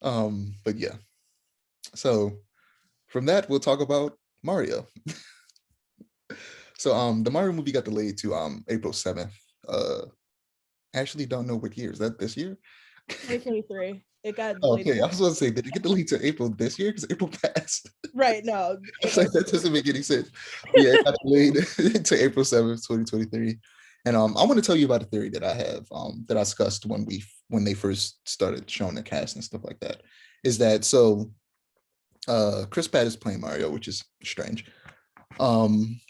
But yeah. So from that, we'll talk about Mario. So the Mario movie got delayed to April 7th. Actually don't know what year. Is that this year? 2023. It got Oh, delayed. okay, I was going to say, did it get delayed to April this year? Because April passed. Right. No, I was like, April. that doesn't make any sense. But yeah, it got delayed to April 7th, 2023. And I want to tell you about a theory that I have that I discussed when they first started showing the cast and stuff like that. Is that so Chris Pratt is playing Mario, which is strange. Um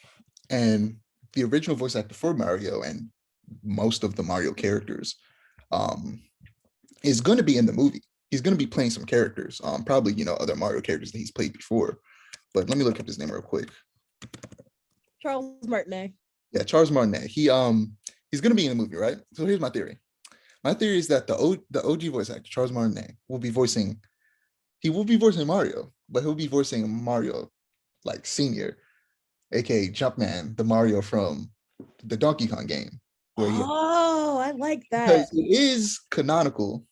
and the original voice actor for Mario and most of the Mario characters um is going to be in the movie. He's going to be playing some characters, probably other Mario characters that he's played before. But let me look up his name real quick. Charles Martinet. Yeah, Charles Martinet. He's going to be in the movie, right? So here's my theory. My theory is that the OG voice actor Charles Martinet will be voicing Mario, but he'll be voicing Mario like senior, aka Jumpman, the Mario from the Donkey Kong game, where he Oh, I like that. because it is canonical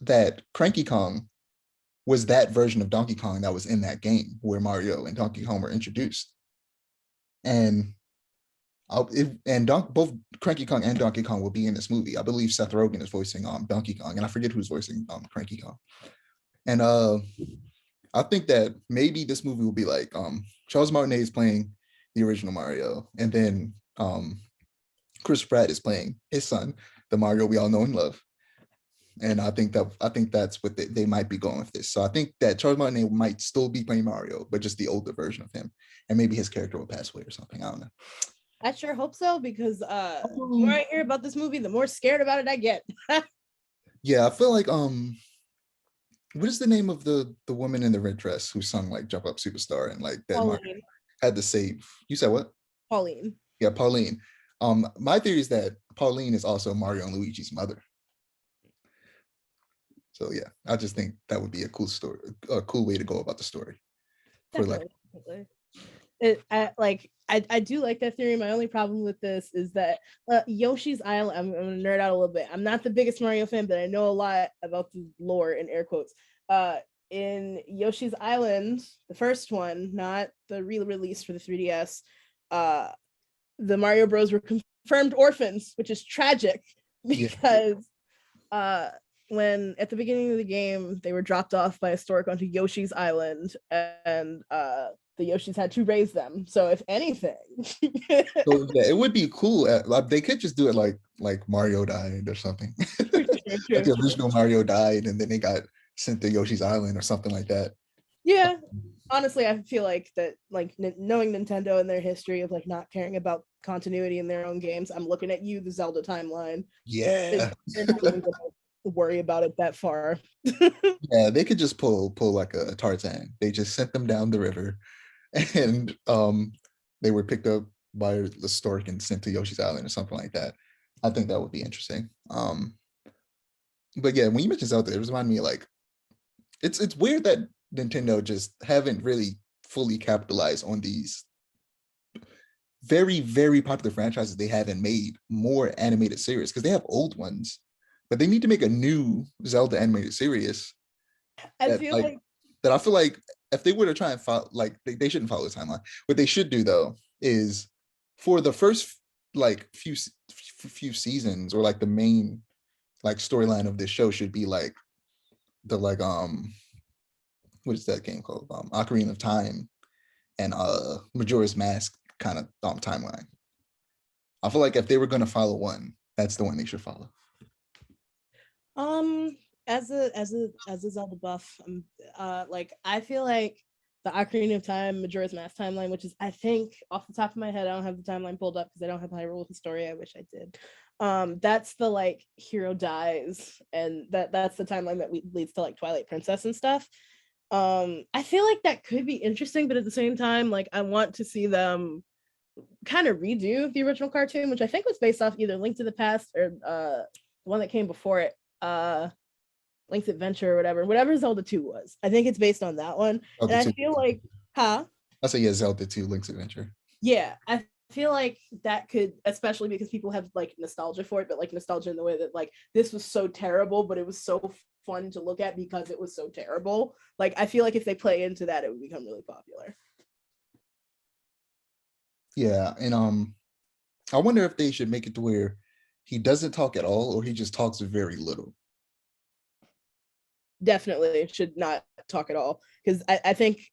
that Cranky Kong was that version of Donkey Kong that was in that game where Mario and Donkey Kong were introduced. And both Cranky Kong and Donkey Kong will be in this movie. I believe Seth Rogen is voicing Donkey Kong, and I forget who's voicing Cranky Kong. And I think that maybe this movie will be like Charles Martinet is playing the original Mario, and then Chris Pratt is playing his son, the Mario we all know and love. And I think that's what they might be going with this. So I think that Charles Martinet might still be playing Mario, but just the older version of him, and maybe his character will pass away or something. I don't know. I sure hope so because the more I hear about this movie, the more scared about it I get. Yeah, I feel like what is the name of the woman in the red dress who sung like "Jump Up Superstar" and like that Mario Pauline. had to save? You said what? Pauline. Yeah, Pauline. My theory is that Pauline is also Mario and Luigi's mother. So yeah, I just think that would be a cool story, a cool way to go about the story. For like, Definitely. I do like that theory. My only problem with this is that Yoshi's Island. I'm gonna nerd out a little bit. I'm not the biggest Mario fan, but I know a lot about the lore in air quotes. In Yoshi's Island, the first one, not the re-release for the 3DS, uh, the Mario Bros were confirmed orphans, which is tragic yeah, because uh, when at the beginning of the game they were dropped off by a stork onto Yoshi's Island, and the Yoshis had to raise them. So if anything, so yeah, it would be cool. Like, they could just do it like Mario died or something. Like the original Mario died, and then they got sent to Yoshi's Island or something like that. Yeah, honestly, I feel like that, like knowing Nintendo and their history of like not caring about continuity in their own games, I'm looking at you, the Zelda timeline. Yeah, They're not even gonna worry about it that far. yeah, they could just pull like a Tarzan. They just sent them down the river, and they were picked up by the stork and sent to Yoshi's Island or something like that. I think that would be interesting. But yeah, when you mentioned Zelda, it reminded me of, like, it's weird that Nintendo just haven't really fully capitalized on these very, very popular franchises they haven't made more animated series because they have old ones, but they need to make a new Zelda animated series I that feel like like that I feel like if they were to try and follow, like they shouldn't follow the timeline. What they should do though is for the first like few seasons or like the main like storyline of this show should be like the like what is that game called? Ocarina of Time and Majora's Mask kind of timeline. I feel like if they were gonna follow one, that's the one they should follow. Um, as a Zelda buff, like I feel like the Ocarina of Time, Majora's Mask timeline, which is I think off the top of my head, I don't have the timeline pulled up because I don't have Hyrule Historia. I wish I did. That's the like hero dies, and that's the timeline that leads to like Twilight Princess and stuff. I feel like that could be interesting, but at the same time, like I want to see them kind of redo the original cartoon, which I think was based off either Link to the Past or the one that came before it, Link's Adventure or whatever Zelda 2 was. I think it's based on that one. And Zelda I 2. feel like, huh? I say yeah, Zelda 2, Link's Adventure. Yeah, I feel like that could, especially because people have like nostalgia for it, but like nostalgia in the way that like this was so terrible, but it was so fun to look at because it was so terrible. Like I feel like if they play into that, it would become really popular. Yeah, and I wonder if they should make it to where he doesn't talk at all or he just talks very little. Definitely should not talk at all, because I think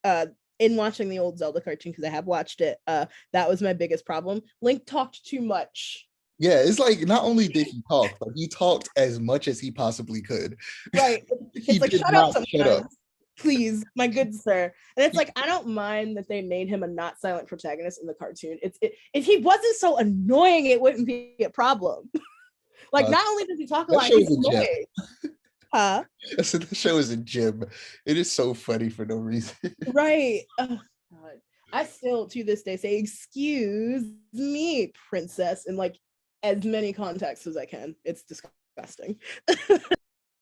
in watching the old Zelda cartoon, because I have watched it, that was my biggest problem. Link talked too much. Yeah, it's like not only did he talk, but he talked as much as he possibly could. Right. He It's like, did shut up not shut up. sometimes. Please, my good sir. And it's like, I don't mind that they made him a not silent protagonist in the cartoon. If he wasn't so annoying, it wouldn't be a problem. Like, not only does he talk a That lot, show he's is a gem. annoying. Huh? I said the show is a gem. It is so funny for no reason. Right. Oh, God. I still to this day say, excuse me, princess, in like as many contexts as I can. It's disgusting.